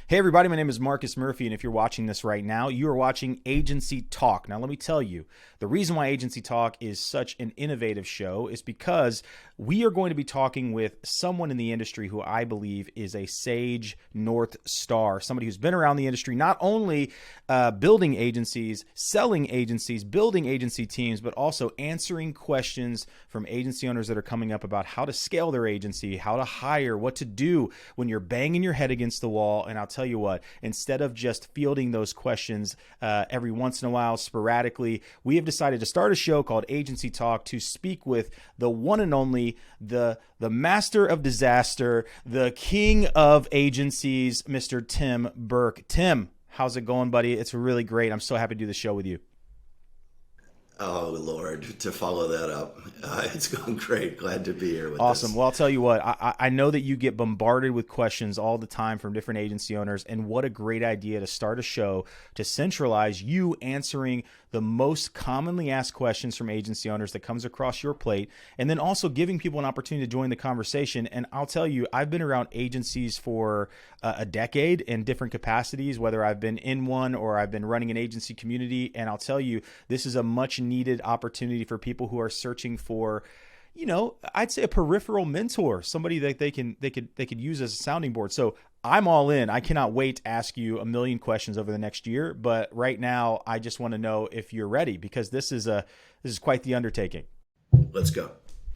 Hey everybody, my name is Marcus Murphy, and if you're watching this right now, you are watching Agency Talk. Now let me tell you, the reason why Agency Talk is such an innovative show is because we are going to be talking with someone in the industry who I believe is a sage North Star, somebody who's been around the industry, not only building agencies, selling agencies, building agency teams, but also answering questions from agency owners that are coming up about how to scale their agency, how to hire, what to do when you're banging your head against the wall. And I'll tell you what, instead of just fielding those questions every once in a while, sporadically, we have decided to start a show called Agency Talk to speak with the one and only, the master of disaster, the king of agencies, Mr. Tim Burke. Tim, how's it going, buddy? It's really great. I'm so happy to do the show with you. Oh, Lord, to follow that up. It's going great. Glad to be here with Awesome. this. Well, I'll tell you what, I know that you get bombarded with questions all the time from different agency owners, and what a great idea to start a show to centralize you answering the most commonly asked questions from agency owners that comes across your plate, and then also giving people an opportunity to join the conversation. And I'll tell you, I've been around agencies for a decade in different capacities, whether I've been in one or I've been running an agency community. And I'll tell you, this is a much needed opportunity for people who are searching for, I'd say a peripheral mentor, somebody that they could use as a sounding board. So I'm all in. I cannot wait to ask you a million questions over the next year. But right now, I just want to know if you're ready, because this is quite the undertaking. Let's go.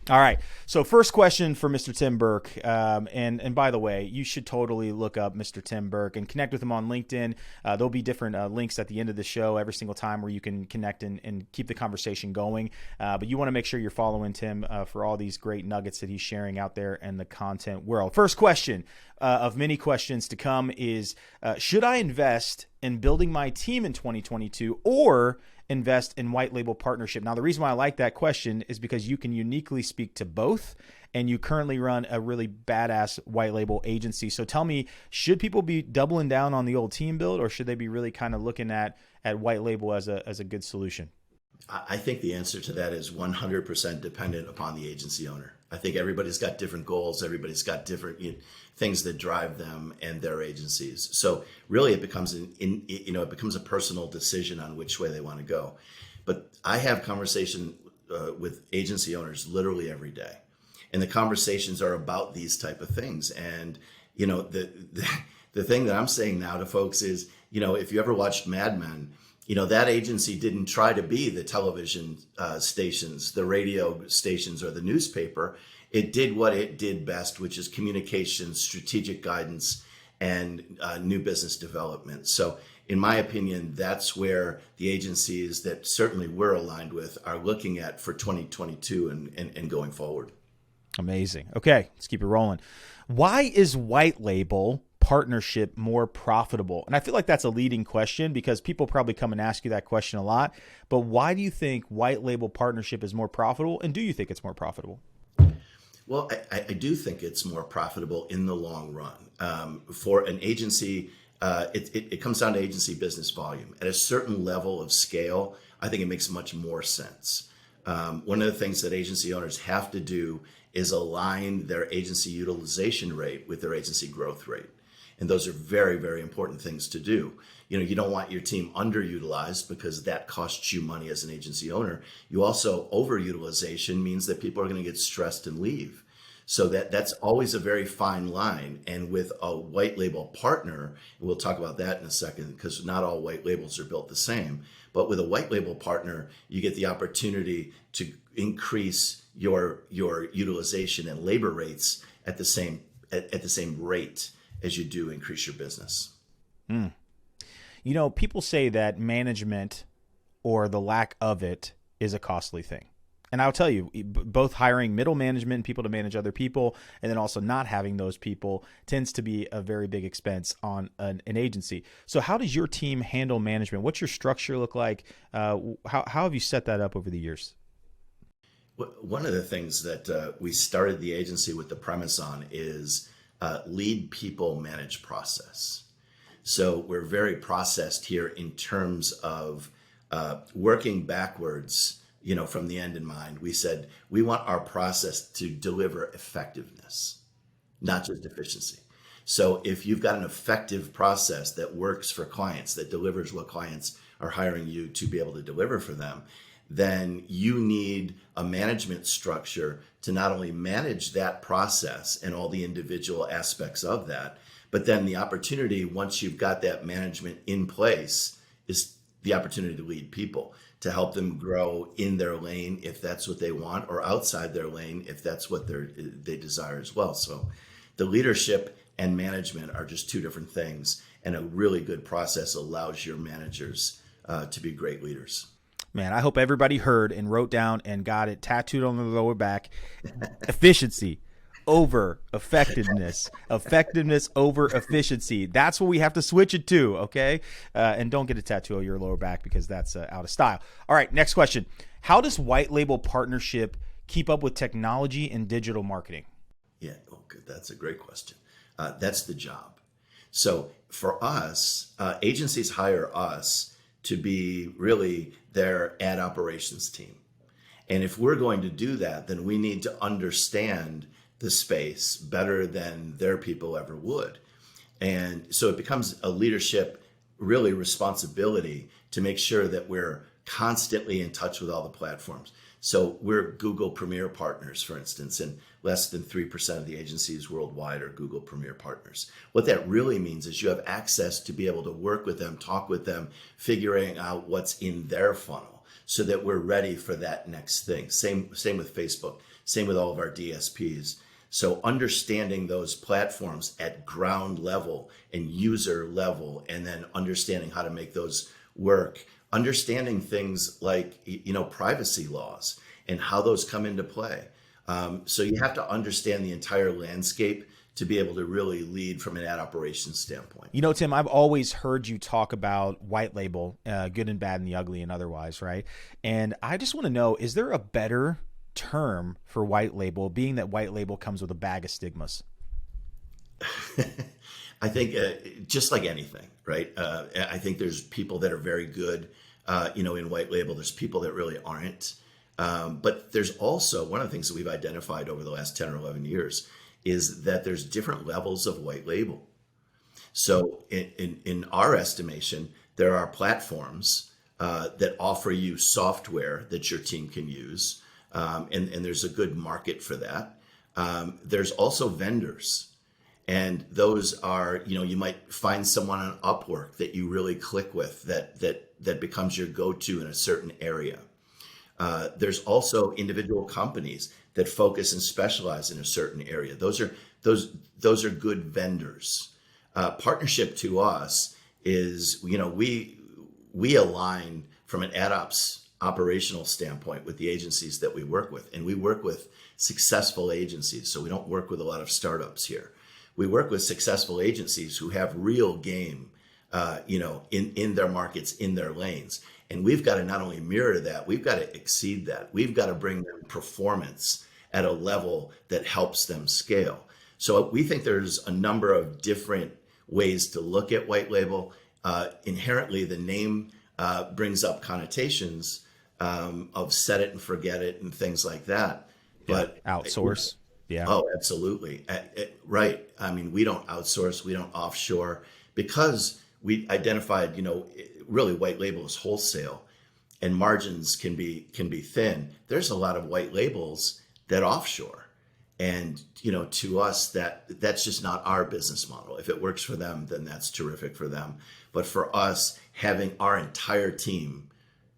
All right. So first question for Mr. Tim Burke. And by the way, you should totally look up Mr. Tim Burke and connect with him on LinkedIn. There'll be different links at the end of the show every single time where you can connect and keep the conversation going. But you want to make sure you're following Tim for all these great nuggets that he's sharing out there in the content world. First question of many questions to come is, should I invest in building my team in 2022 or invest in white label partnership? Now, the reason why I like that question is because you can uniquely speak to both, and you currently run a really badass white label agency. So tell me, should people be doubling down on the old team build, or should they be really kind of looking at white label as a good solution? I think the answer to that is 100% dependent upon the agency owner. I think everybody's got different goals. Everybody's got different things that drive them and their agencies. So really, it becomes it becomes a personal decision on which way they want to go. But I have conversation with agency owners literally every day, and the conversations are about these type of things. And the thing that I'm saying now to folks is, if you ever watched Mad Men, that agency didn't try to be the television stations, the radio stations, or the newspaper. It did what it did best, which is communication, strategic guidance, and new business development. So in my opinion, that's where the agencies that certainly we're aligned with are looking at for 2022 and going forward. Amazing. Okay, let's keep it rolling. Why is white label partnership more profitable? And I feel like that's a leading question because people probably come and ask you that question a lot. But why do you think white label partnership is more profitable? And do you think it's more profitable? Well, I do think it's more profitable in the long run. For an agency, it comes down to agency business volume. At a certain level of scale, I think it makes much more sense. One of the things that agency owners have to do is align their agency utilization rate with their agency growth rate. And those are very, very important things to do. You don't want your team underutilized because that costs you money as an agency owner. You also, overutilization means that people are going to get stressed and leave. So that's always a very fine line. And with a white label partner, and we'll talk about that in a second, because not all white labels are built the same. But with a white label partner, you get the opportunity to increase your utilization and labor rates at the same rate as you do increase your business. People say that management, or the lack of it, is a costly thing. And I'll tell you, both hiring middle management, people to manage other people, and then also not having those people tends to be a very big expense on an agency. So how does your team handle management? What's your structure look like? How have you set that up over the years? One of the things that we started the agency with the premise on is lead people, manage process. So we're very processed here in terms of working backwards, from the end in mind. We said we want our process to deliver effectiveness, not just efficiency. So if you've got an effective process that works for clients, that delivers what clients are hiring you to be able to deliver for them, then you need a management structure to not only manage that process and all the individual aspects of that, but then the opportunity, once you've got that management in place, is the opportunity to lead people, to help them grow in their lane if that's what they want, or outside their lane if that's what they desire as well. So the leadership and management are just two different things, and a really good process allows your managers to be great leaders. Man, I hope everybody heard and wrote down and got it tattooed on the lower back. Efficiency over effectiveness. Effectiveness over efficiency. That's what we have to switch it to, okay? And don't get a tattoo on your lower back because that's out of style. All right, next question. How does white label partnership keep up with technology and digital marketing? Yeah, good. That's a great question. That's the job. So for us, agencies hire us to be really their ad operations team. And if we're going to do that, then we need to understand the space better than their people ever would. And so it becomes a leadership, really, responsibility to make sure that we're constantly in touch with all the platforms. So we're Google Premier partners, for instance, and less than 3% of the agencies worldwide are Google Premier partners. What that really means is you have access to be able to work with them, talk with them, figuring out what's in their funnel so that we're ready for that next thing. Same with Facebook, same with all of our DSPs. So understanding those platforms at ground level and user level, and then understanding how to make those work, understanding things like, privacy laws and how those come into play. So you have to understand the entire landscape to be able to really lead from an ad operations standpoint. Tim, I've always heard you talk about white label, good and bad and the ugly and otherwise, right? And I just want to know, is there a better term for white label, being that white label comes with a bag of stigmas? I think just like anything, right? I think there's people that are very good, in white label. There's people that really aren't. But there's also one of the things that we've identified over the last 10 or 11 years is that there's different levels of white label. So in our estimation, there are platforms that offer you software that your team can use. And there's a good market for that. There's also vendors. And those are, you might find someone on Upwork that you really click with that becomes your go-to in a certain area. There's also individual companies that focus and specialize in a certain area. Those are good vendors. Partnership to us is, we align from an ad ops operational standpoint with the agencies that we work with, and we work with successful agencies. So we don't work with a lot of startups here. We work with successful agencies who have real game, in their markets, in their lanes. And we've got to not only mirror that, we've got to exceed that. We've got to bring them performance at a level that helps them scale. So we think there's a number of different ways to look at white label. Inherently, the name brings up connotations of set it and forget it and things like that. But outsource. Yeah. Oh, absolutely. Right. I mean, we don't outsource, we don't offshore, because we identified, really white label is wholesale and margins can be thin. There's a lot of white labels that offshore. And, to us, that's just not our business model. If it works for them, then that's terrific for them. But for us, having our entire team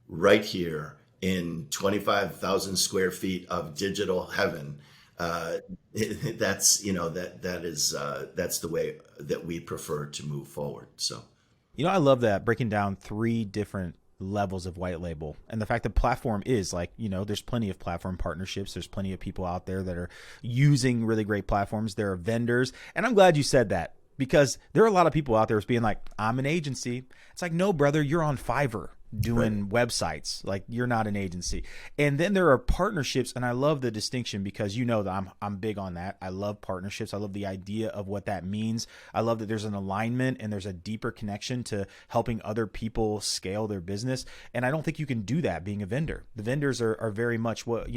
right here in 25,000 square feet of digital heaven, that's the way that we prefer to move forward. So, I love that, breaking down 3 different levels of white label, and the fact that platform is like, there's plenty of platform partnerships. There's plenty of people out there that are using really great platforms. There are vendors. And I'm glad you said that, because there are a lot of people out there being like, I'm an agency. It's like, no, brother, you're on Fiverr doing websites. Like, you're not an agency. And then there are partnerships, and I love the distinction, because that I'm big on that. I love partnerships. I love the idea of what that means. I love that there's an alignment and there's a deeper connection to helping other people scale their business. And I don't think you can do that being a vendor. The vendors are very much what,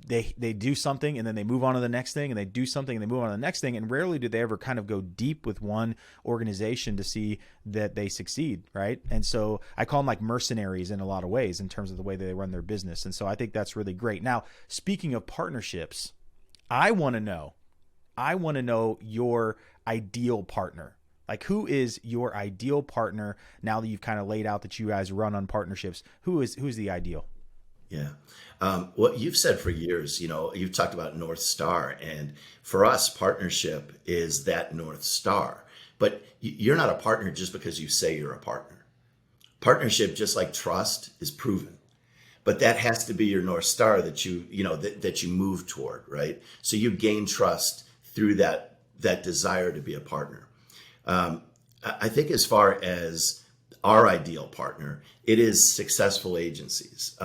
they do something and then they move on to the next thing, and they do something and they move on to the next thing, and rarely do they ever kind of go deep with one organization to see that they succeed, right? And so I call them like mercenaries in a lot of ways in terms of the way that they run their business. And so I think that's really great. Now, speaking of partnerships, I want to know your ideal partner. Like, who is your ideal partner now that you've kind of laid out that you guys run on partnerships? Who's the ideal? Yeah. What you've said for years, you've talked about North Star, and for us, partnership is that North Star. But you're not a partner just because you say you're a partner. Partnership, just like trust, is proven. But that has to be your North Star that that you move toward, right? So you gain trust through that desire to be a partner. I think as far as our ideal partner, it is successful agencies.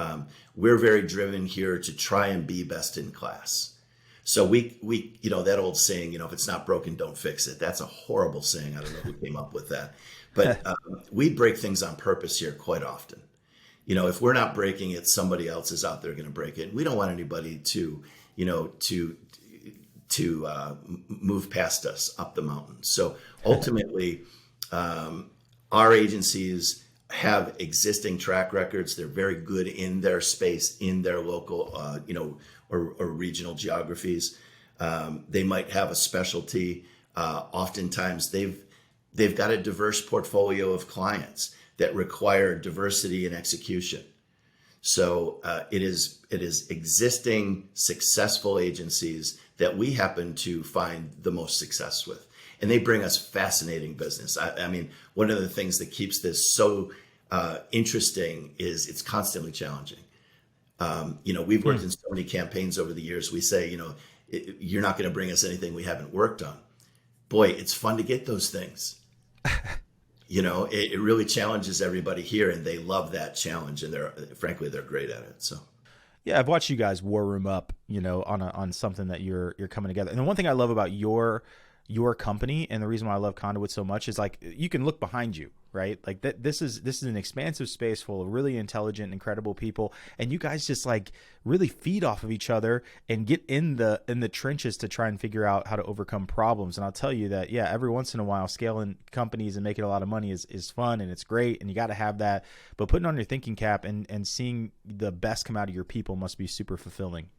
We're very driven here to try and be best in class. So we that old saying, if it's not broken, don't fix it. That's a horrible saying. I don't know who came up with that. But we break things on purpose here quite often. If we're not breaking it, somebody else is out there going to break it. We don't want anybody to move past us up the mountain. So ultimately, our agencies have existing track records. They're very good in their space, in their local, or regional geographies. They might have a specialty. Oftentimes, they've got a diverse portfolio of clients that require diversity and execution. So it is existing successful agencies that we happen to find the most success with. And they bring us fascinating business. I mean, one of the things that keeps this so interesting is it's constantly challenging. We've worked in so many campaigns over the years. We say, you're not going to bring us anything we haven't worked on. Boy, it's fun to get those things. It really challenges everybody here, and they love that challenge, and they're great at it. So. Yeah, I've watched you guys war room up, on something that you're coming together. And the one thing I love about your company, and the reason why I love Conduit so much, is like you can look behind you, right? Like this is an expansive space full of really intelligent, incredible people, and you guys just like really feed off of each other and get in the trenches to try and figure out how to overcome problems. And I'll tell you that, yeah, every once in a while, scaling companies and making a lot of money is fun and it's great, and you got to have that. But putting on your thinking cap and seeing the best come out of your people must be super fulfilling.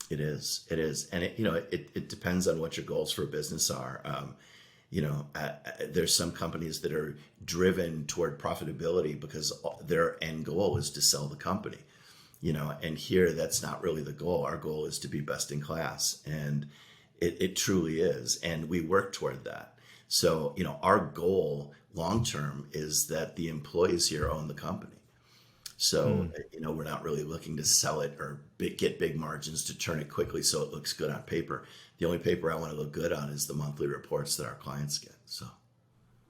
It is, and it depends on what your goals for a business are. There's some companies that are driven toward profitability because their end goal is to sell the company. And here that's not really the goal. Our goal is to be best in class, and it truly is, and we work toward that. So our goal long term is that the employees here own the company. So, we're not really looking to sell it or get big margins to turn it quickly so it looks good on paper. The only paper I want to look good on is the monthly reports that our clients get. So,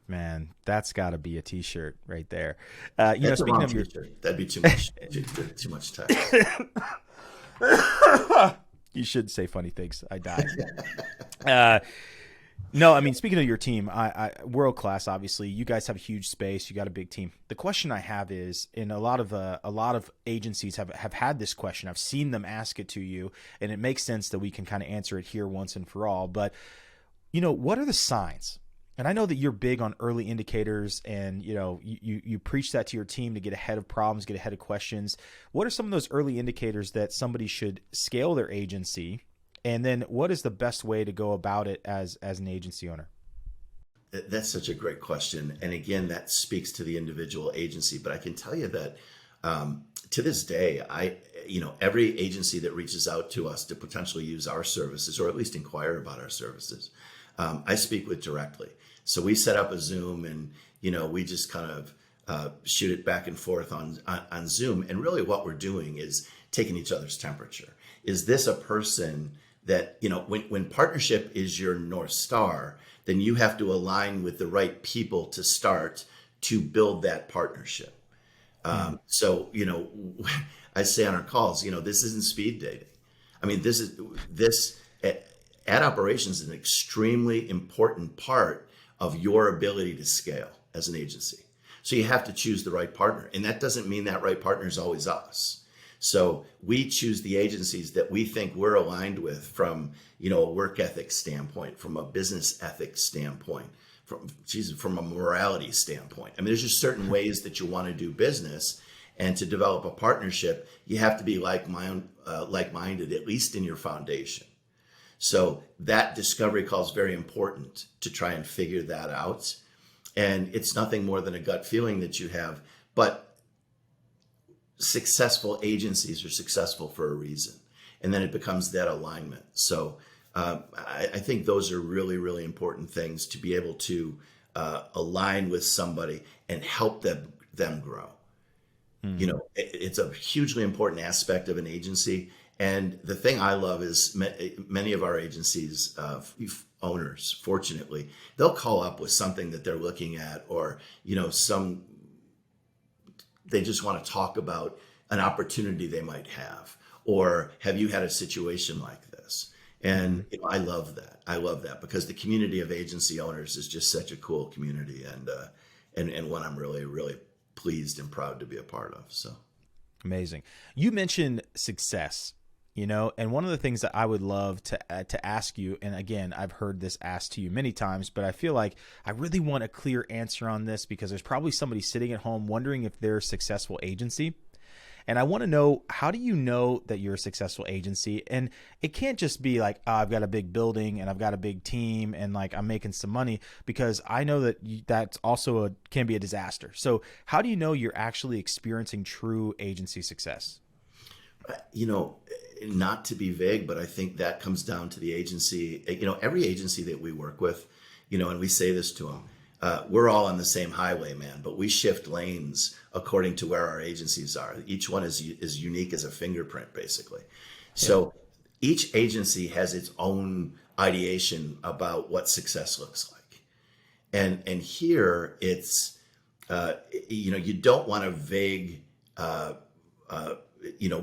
man, that's got to be a T-shirt right there. Speaking of T-shirt, that'd be too much, too much time. You should say funny things. I die. No, I mean, speaking of your team, I world class. Obviously, you guys have a huge space. You got a big team. The question I have is, and a lot of agencies have had this question. I've seen them ask it to you, and it makes sense that we can kind of answer it here once and for all. But what are the signs? And I know that you're big on early indicators, and you preach that to your team to get ahead of problems, get ahead of questions. What are some of those early indicators that somebody should scale their agency? And then what is the best way to go about it as an agency owner? That's such a great question. And again, that speaks to the individual agency. But I can tell you that to this day, every agency that reaches out to us to potentially use our services, or at least inquire about our services, I speak with directly. So we set up a Zoom, and we just kind of shoot it back and forth on Zoom. And really what we're doing is taking each other's temperature. Is this a person that, when partnership is your North Star, then you have to align with the right people to start to build that partnership. So, I say on our calls, this isn't speed dating. I mean, ad operations is an extremely important part of your ability to scale as an agency. So you have to choose the right partner. And that doesn't mean that right partner is always us. So we choose the agencies that we think we're aligned with from, a work ethic standpoint, from a business ethics standpoint, from a morality standpoint. I mean, there's just certain ways that you want to do business, and to develop a partnership, you have to be like-minded, at least in your foundation. So that discovery call is very important to try and figure that out. And it's nothing more than a gut feeling that you have. But successful agencies are successful for a reason. And then it becomes that alignment. So I think those are really, really important things to be able to align with somebody and help them grow. It's a hugely important aspect of an agency. And the thing I love is many of our agencies, owners, fortunately, they'll call up with something that they're looking at, or, they just want to talk about an opportunity they might have, or have you had a situation like this? And I love that. I love that because the community of agency owners is just such a cool community, and one I'm really, really pleased and proud to be a part of. So amazing. You mentioned success, and one of the things that I would love to ask you, and again, I've heard this asked to you many times, but I feel like I really want a clear answer on this because there's probably somebody sitting at home wondering if they're a successful agency. And I want to know, how do you know that you're a successful agency? And it can't just be like, I've got a big building and I've got a big team and like I'm making some money, because I know that that's also can be a disaster. So how do you know you're actually experiencing true agency success? Not to be vague, but I think that comes down to the agency. Every agency that we work with, and we say this to them, we're all on the same highway, man, but we shift lanes according to where our agencies are. Each one is unique as a fingerprint, basically. So each agency has its own ideation about what success looks like. And here it's, you don't want a vague,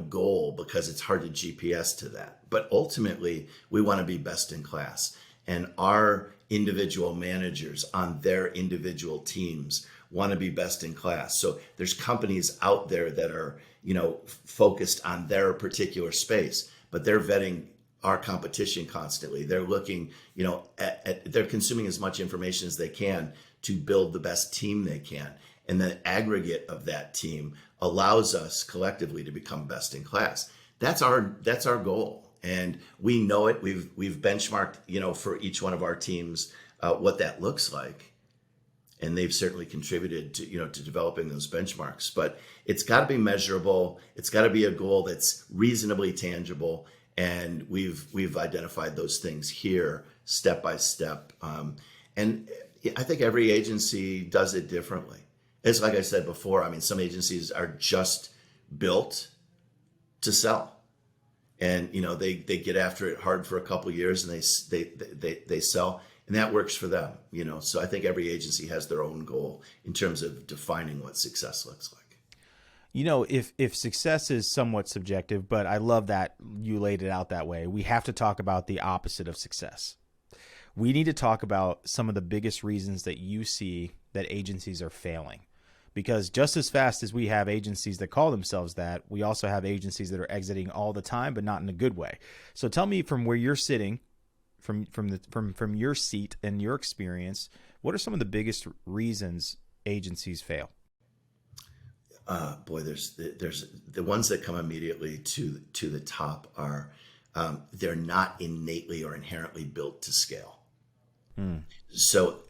goal, because it's hard to GPS to that. But ultimately, we want to be best in class. And our individual managers on their individual teams want to be best in class. So there's companies out there that are, focused on their particular space, but they're vetting our competition constantly. They're looking, they're consuming as much information as they can to build the best team they can. And the aggregate of that team allows us collectively to become best in class. That's our goal. And we know it. We've benchmarked, for each one of our teams, what that looks like. And they've certainly contributed to, to developing those benchmarks. But it's got to be measurable. It's got to be a goal that's reasonably tangible. And we've identified those things here step by step. And I think every agency does it differently. It's like I said before. I mean, some agencies are just built to sell, and they get after it hard for a couple of years, and they sell, and that works for them. So I think every agency has their own goal in terms of defining what success looks like. If success is somewhat subjective, but I love that you laid it out that way, we have to talk about the opposite of success. We need to talk about some of the biggest reasons that you see that agencies are failing. Because just as fast as we have agencies that call themselves that, we also have agencies that are exiting all the time, but not in a good way. So tell me, from where you're sitting, from your seat and your experience, what are some of the biggest reasons agencies fail? There's the ones that come immediately to the top are they're not innately or inherently built to scale. So,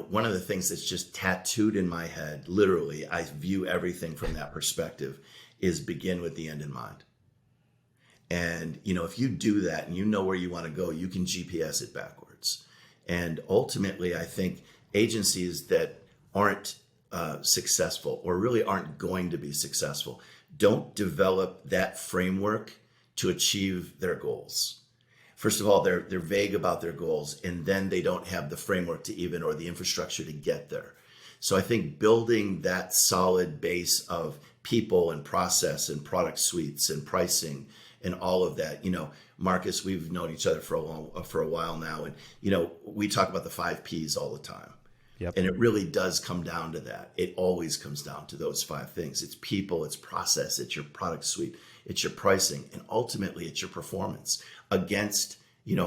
one of the things that's just tattooed in my head, literally, I view everything from that perspective, is begin with the end in mind. And, if you do that and you know where you want to go, you can GPS it backwards. And ultimately, I think agencies that aren't successful, or really aren't going to be successful, don't develop that framework to achieve their goals. First of all, they're vague about their goals, and then they don't have the framework or the infrastructure to get there. So I think building that solid base of people and process and product suites and pricing and all of that, Marcus, we've known each other for a while now, and we talk about the 5 Ps all the time. Yep. And it really does come down to that. It always comes down to those five things. It's people, it's process, it's your product suite, it's your pricing, and ultimately it's your performance against,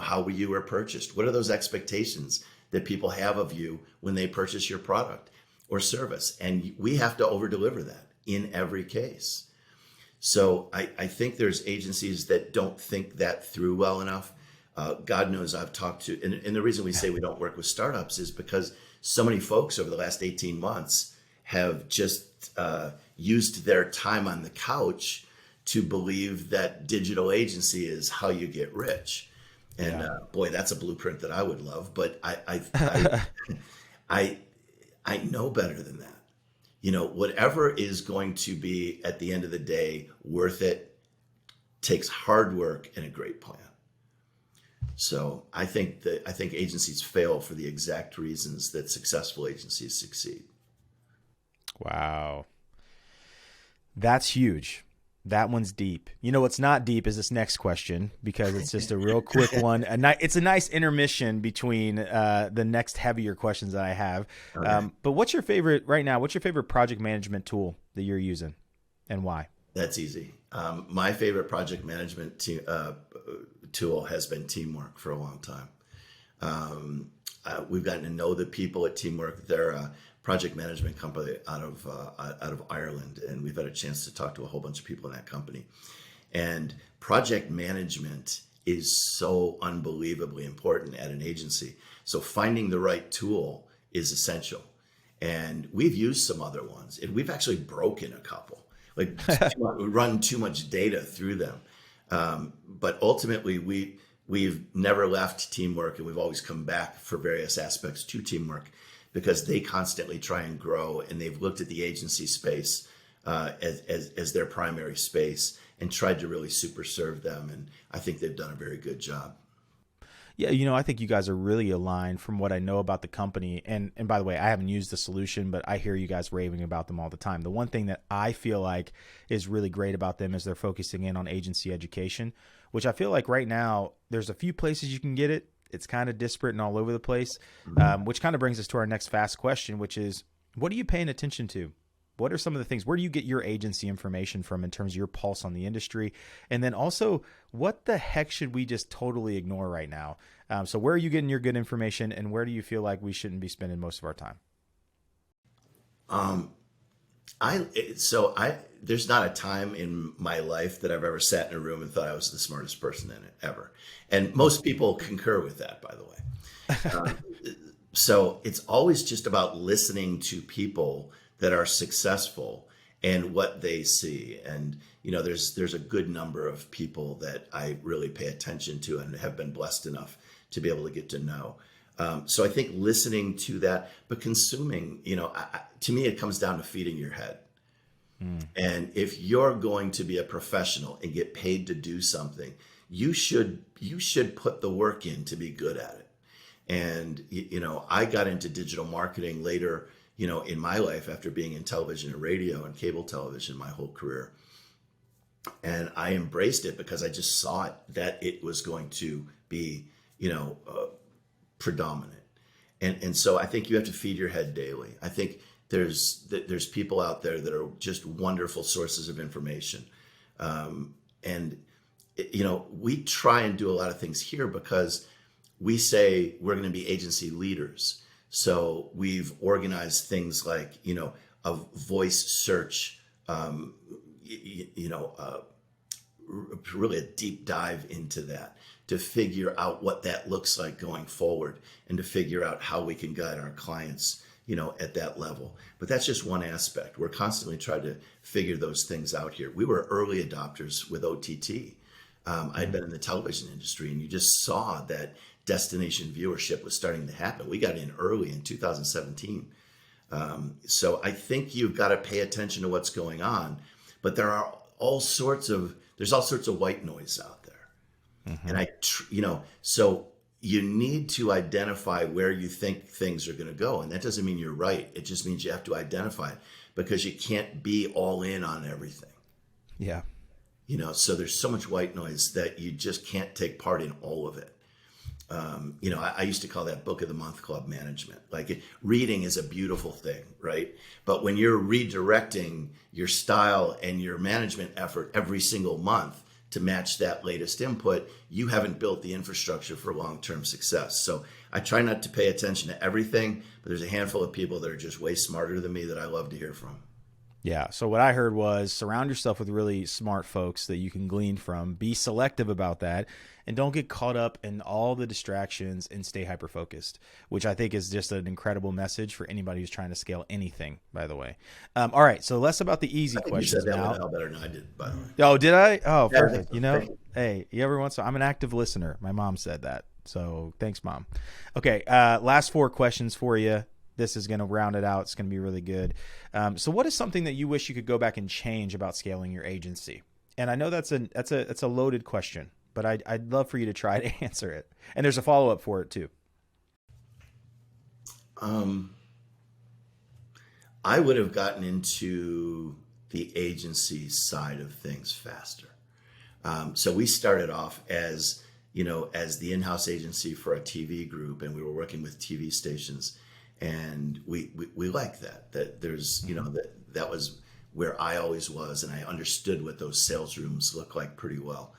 how you were purchased. What are those expectations that people have of you when they purchase your product or service? And we have to over deliver that in every case. So I think there's agencies that don't think that through well enough. God knows I've talked to, and the reason we say we don't work with startups is because so many folks over the last 18 months have just used their time on the couch to believe that digital agency is how you get rich. And boy, that's a blueprint that I would love, but I know better than that. Whatever is going to be at the end of the day worth it takes hard work and a great plan. So I think agencies fail for the exact reasons that successful agencies succeed. Wow. That's huge. That one's deep. What's not deep is this next question, because it's just a real quick one. It's a nice intermission between the next heavier questions that I have. Okay. But what's your favorite project management tool that you're using, and why? That's easy. My favorite project management tool has been Teamwork for a long time. We've gotten to know the people at Teamwork. They're a project management company out of Ireland, and we've had a chance to talk to a whole bunch of people in that company. And project management is so unbelievably important at an agency. So finding the right tool is essential. And we've used some other ones, and we've actually broken a couple. Like we run too much data through them. But ultimately, we've never left Teamwork, and we've always come back for various aspects to Teamwork, because they constantly try and grow, and they've looked at the agency space as their primary space and tried to really super serve them. And I think they've done a very good job. Yeah, I think you guys are really aligned from what I know about the company. And by the way, I haven't used the solution, but I hear you guys raving about them all the time. The one thing that I feel like is really great about them is they're focusing in on agency education, which I feel like right now there's a few places you can get it. It's kind of disparate and all over the place, which kind of brings us to our next fast question, which is, what are you paying attention to? What are some of the things? Where do you get your agency information from in terms of your pulse on the industry? And then also, what the heck should we just totally ignore right now? So where are you getting your good information, and where do you feel like we shouldn't be spending most of our time? There's not a time in my life that I've ever sat in a room and thought I was the smartest person in it ever. And most people concur with that, by the way. So it's always just about listening to people that are successful and what they see. And, there's a good number of people that I really pay attention to and have been blessed enough to be able to get to know. So I think listening to that, but consuming, to me, it comes down to feeding your head. And if you're going to be a professional and get paid to do something, you should put the work in to be good at it. And, I got into digital marketing later, in my life, after being in television and radio and cable television my whole career. And I embraced it because I just saw that it was going to be, predominant. And so I think you have to feed your head daily. I think there's people out there that are just wonderful sources of information. We try and do a lot of things here because we say we're going to be agency leaders. So we've organized things like, a voice search, really a deep dive into that to figure out what that looks like going forward and to figure out how we can guide our clients, at that level. But that's just one aspect. We're constantly trying to figure those things out here. We were early adopters with OTT. I'd been in the television industry, and you just saw that destination viewership was starting to happen. We got in early in 2017. So I think you've got to pay attention to what's going on, but there's all sorts of white noise out there. And so you need to identify where you think things are going to go. And that doesn't mean you're right. It just means you have to identify it, because you can't be all in on everything. Yeah. So there's so much white noise that you just can't take part in all of it. I used to call that book of the month club management. Like reading is a beautiful thing, right? But when you're redirecting your style and your management effort every single month to match that latest input, you haven't built the infrastructure for long-term success. So I try not to pay attention to everything, but there's a handful of people that are just way smarter than me that I love to hear from. Yeah. So what I heard was surround yourself with really smart folks that you can glean from. Be selective about that, and don't get caught up in all the distractions and stay hyper focused, which I think is just an incredible message for anybody who's trying to scale anything, by the way. All right. So less about the easy I think questions you said that now. one hell better than I did, by the way. Oh, did I? Oh, Yeah, I perfect. think You so. know, Thank you. hey, you ever once? I'm an active listener. My mom said that. So thanks, Mom. Okay. Last 4 questions for you. This is going to round it out. It's going to be really good. So what is something that you wish you could go back and change about scaling your agency? And I know that's a loaded question, but I'd love for you to try to answer it. And there's a follow-up for it too. I would have gotten into the agency side of things faster. So we started off as the in-house agency for a TV group, and we were working with TV stations, and we liked that there's that was where I always was, and I understood what those sales rooms look like pretty well.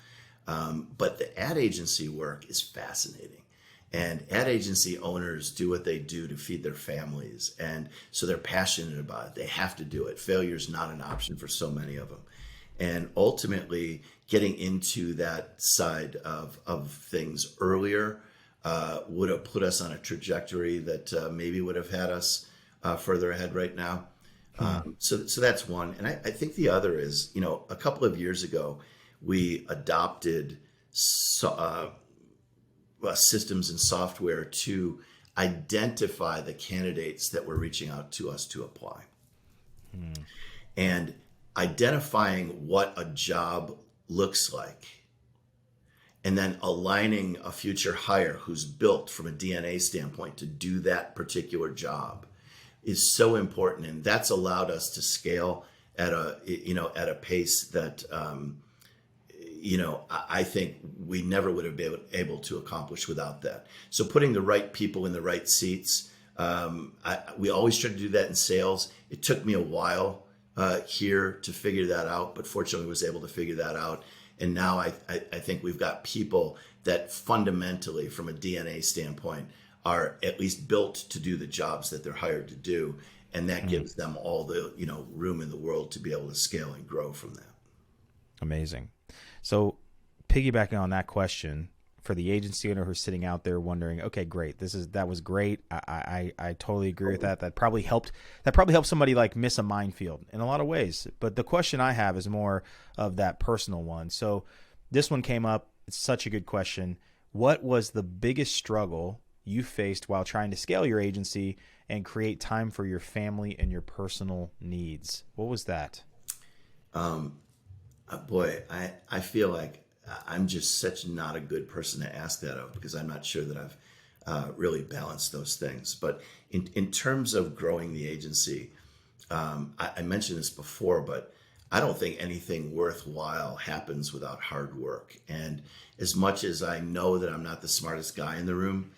But the ad agency work is fascinating. And ad agency owners do what they do to feed their families. And so they're passionate about it. They have to do it. Failure is not an option for so many of them. And ultimately, getting into that side of things earlier would have put us on a trajectory that maybe would have had us further ahead right now. So that's one. And I think the other is, a couple of years ago, we adopted systems and software to identify the candidates that were reaching out to us to apply. And identifying what a job looks like, and then aligning a future hire who's built from a DNA standpoint to do that particular job is so important. And that's allowed us to scale at a pace that, I think we never would have been able to accomplish without that. So putting the right people in the right seats, we always try to do that in sales. It took me a while here to figure that out, but fortunately was able to figure that out. And now I think we've got people that fundamentally, from a DNA standpoint, are at least built to do the jobs that they're hired to do. And that gives them all the room in the world to be able to scale and grow from that. Amazing. So piggybacking on that question, for the agency owner who's sitting out there wondering, okay, great, that was great. I totally agree with that. That probably helped somebody like miss a minefield in a lot of ways. But the question I have is more of that personal one. So this one came up. It's such a good question. What was the biggest struggle you faced while trying to scale your agency and create time for your family and your personal needs? What was that? Boy, I feel like I'm just such not a good person to ask that of, because I'm not sure that I've really balanced those things. But in terms of growing the agency, I mentioned this before, but I don't think anything worthwhile happens without hard work. And as much as I know that I'm not the smartest guy in the room,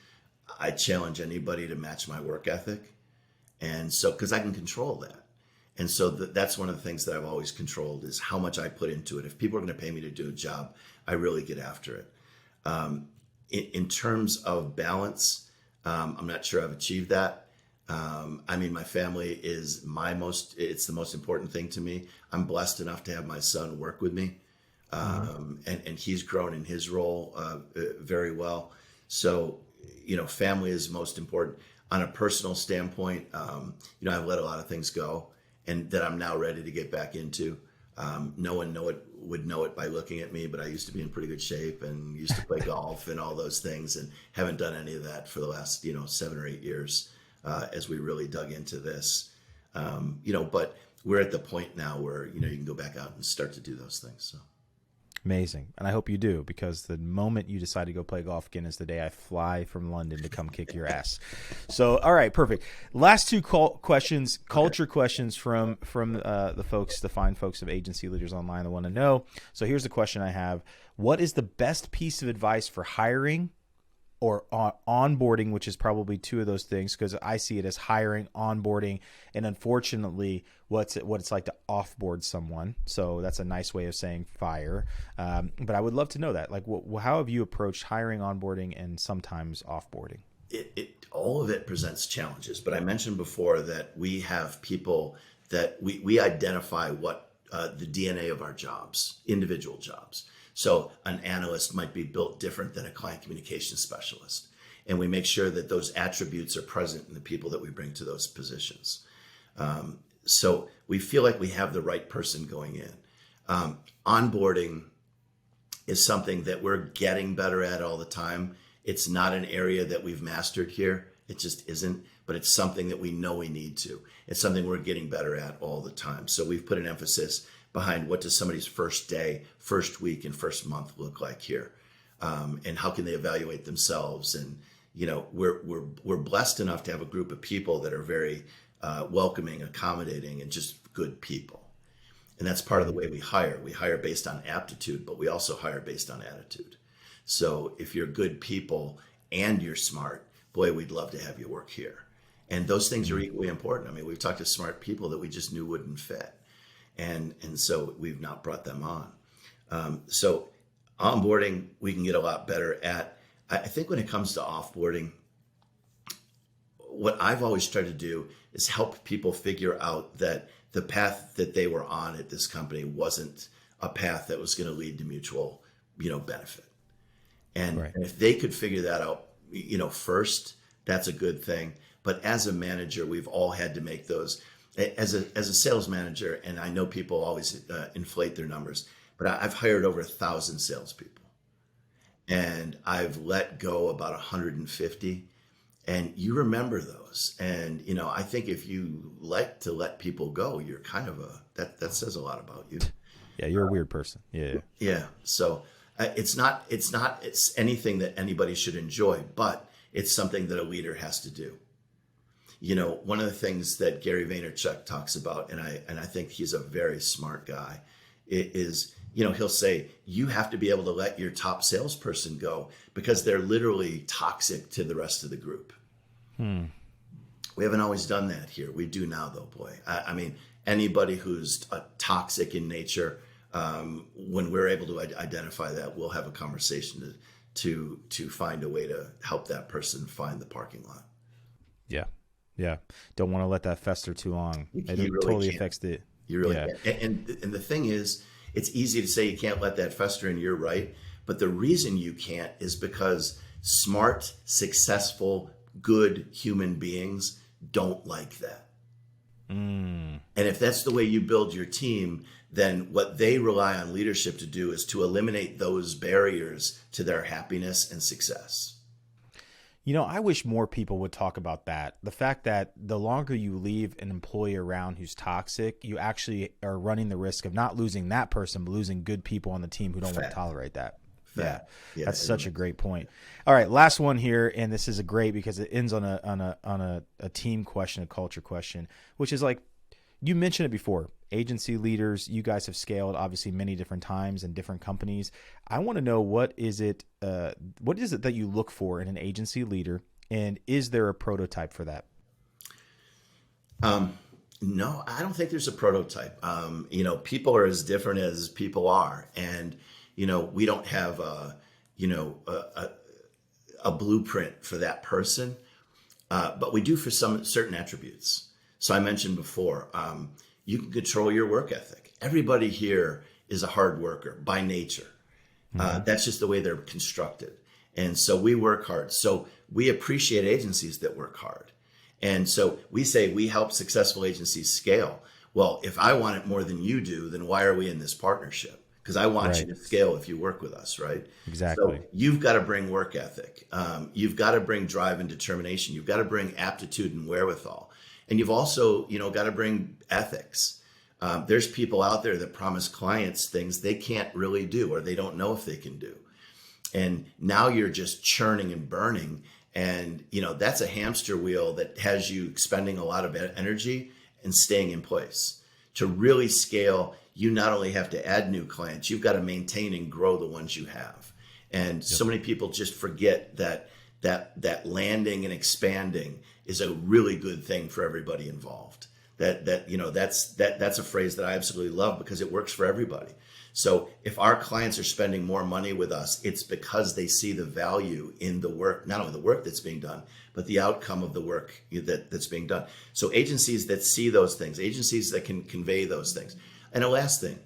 I challenge anybody to match my work ethic. And so, because I can control that. And so that's one of the things that I've always controlled, is how much I put into it. If people are going to pay me to do a job, I really get after it. In terms of balance, I'm not sure I've achieved that. My family is it's the most important thing to me. I'm blessed enough to have my son work with me. And he's grown in his role very well. So, family is most important. On a personal standpoint, I've let a lot of things go, and that I'm now ready to get back into. No one would know it by looking at me, but I used to be in pretty good shape and used to play golf and all those things, and haven't done any of that for the last 7 or 8 years as we really dug into this. But we're at the point now where you can go back out and start to do those things. So. Amazing. And I hope you do, because the moment you decide to go play golf again is the day I fly from London to come kick your ass. So, all right, perfect. Last 2 questions, culture questions from the fine folks of Agency Leaders Online that want to know. So here's the question I have. What is the best piece of advice for hiring or onboarding, which is probably two of those things, because I see it as hiring, onboarding, and unfortunately what it's like to offboard someone. So that's a nice way of saying fire. But I would love to know that, like, how have you approached hiring, onboarding, and sometimes offboarding? All of it presents challenges, but I mentioned before that we have people that we identify what the DNA of our jobs, individual jobs. So an analyst might be built different than a client communications specialist. And we make sure that those attributes are present in the people that we bring to those positions. So we feel like we have the right person going in. Onboarding is something that we're getting better at all the time. It's not an area that we've mastered here. It just isn't, but it's something that we know we need to. It's something we're getting better at all the time. So we've put an emphasis behind what does somebody's first day, first week, and first month look like here, and how can they evaluate themselves. And we're blessed enough to have a group of people that are very welcoming, accommodating, and just good people. And that's part of the way we hire. We hire based on aptitude, but we also hire based on attitude. So if you're good people and you're smart, boy, we'd love to have you work here. And those things are equally important. I mean, we've talked to smart people that we just knew wouldn't fit. And so we've not brought them on. So onboarding, we can get a lot better at. I think when it comes to offboarding, what I've always tried to do is help people figure out that the path that they were on at this company wasn't a path that was going to lead to mutual, benefit. And, Right. and if they could figure that out, first, that's a good thing. But as a manager, we've all had to make those. As a sales manager, and I know people always inflate their numbers, but I've hired over 1,000 salespeople, and I've let go about 150. And you remember those. And I think if you like to let people go, you're kind of that says a lot about you. Yeah, you're a weird person. Yeah. Yeah. So it's anything that anybody should enjoy, but it's something that a leader has to do. One of the things that Gary Vaynerchuk talks about, and I think he's a very smart guy, is, he'll say, you have to be able to let your top salesperson go because they're literally toxic to the rest of the group. We haven't always done that here. We do now, though, boy. I mean, anybody who's toxic in nature, when we're able to identify that, we'll have a conversation to find a way to help that person find the parking lot. Yeah. Yeah. Don't want to let that fester too long. It really totally can't. affects the. You really can't. And the thing is, it's easy to say you can't let that fester, and you're right. But the reason you can't is because smart, successful, good human beings don't like that. And if that's the way you build your team, then what they rely on leadership to do is to eliminate those barriers to their happiness and success. I wish more people would talk about that. The fact that the longer you leave an employee around who's toxic, you actually are running the risk of not losing that person, but losing good people on the team who don't want to tolerate that. Yeah, that's such a great point. All right, last one here, and this is a great because it ends on a team question, a culture question, which is like you mentioned it before. Agency leaders, you guys have scaled obviously many different times in different companies. I want to know what is it that you look for in an agency leader, and is there a prototype for that? No, I don't think there's a prototype. People are as different as people are, and we don't have a blueprint for that person, but we do for some certain attributes. So I mentioned before, you can control your work ethic. Everybody here is a hard worker by nature. That's just the way they're constructed. And so we work hard. So we appreciate agencies that work hard. And so we say we help successful agencies scale. Well, if I want it more than you do, then why are we in this partnership? Because I want you to scale if you work with us, right? Exactly. So you've got to bring work ethic. You've got to bring drive and determination. You've got to bring aptitude and wherewithal. And you've also, got to bring ethics. There's people out there that promise clients things they can't really do or they don't know if they can do. And now you're just churning and burning. And, that's a hamster wheel that has you expending a lot of energy and staying in place. To really scale, you not only have to add new clients, you've got to maintain and grow the ones you have. And so many people just forget that that landing and expanding is a really good thing for everybody involved. That's a phrase that I absolutely love because it works for everybody. So if our clients are spending more money with us, it's because they see the value in the work, not only the work that's being done, but the outcome of the work that's being done. So agencies that see those things, agencies that can convey those things. And the last thing,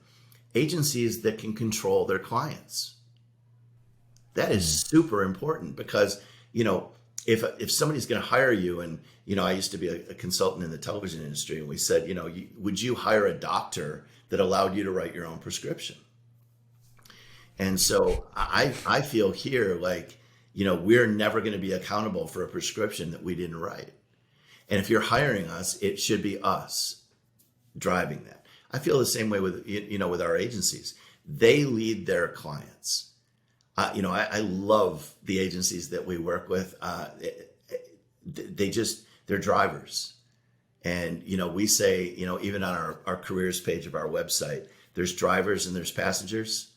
agencies that can control their clients. That is super important because, if somebody's going to hire you, and, I used to be a consultant in the television industry, and we said, would you hire a doctor that allowed you to write your own prescription? And so I feel here like, we're never going to be accountable for a prescription that we didn't write. And if you're hiring us, it should be us driving that. I feel the same way with, with our agencies. They lead their clients. I love the agencies that we work with. They're drivers. And, we say, even on our careers page of our website, there's drivers and there's passengers.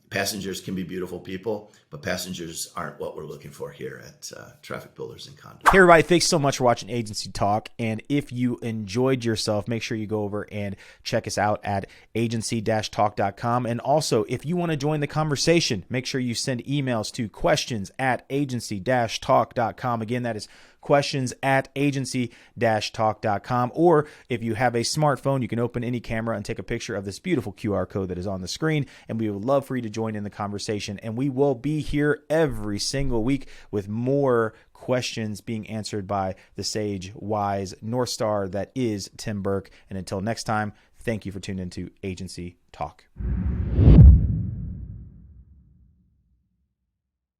Passengers can be beautiful people, but passengers aren't what we're looking for here at Traffic Builders and Conduit. Hey, everybody, thanks so much for watching Agency Talk. And if you enjoyed yourself, make sure you go over and check us out at agency-talk.com. And also, if you want to join the conversation, make sure you send emails to questions@agency-talk.com. Again, that is questions@agency-talk.com. Or if you have a smartphone, you can open any camera and take a picture of this beautiful QR code that is on the screen. And we would love for you to join in the conversation. And we will be here every single week with more questions being answered by the sage, wise North Star that is Tim Burke. And until next time, thank you for tuning into Agency Talk.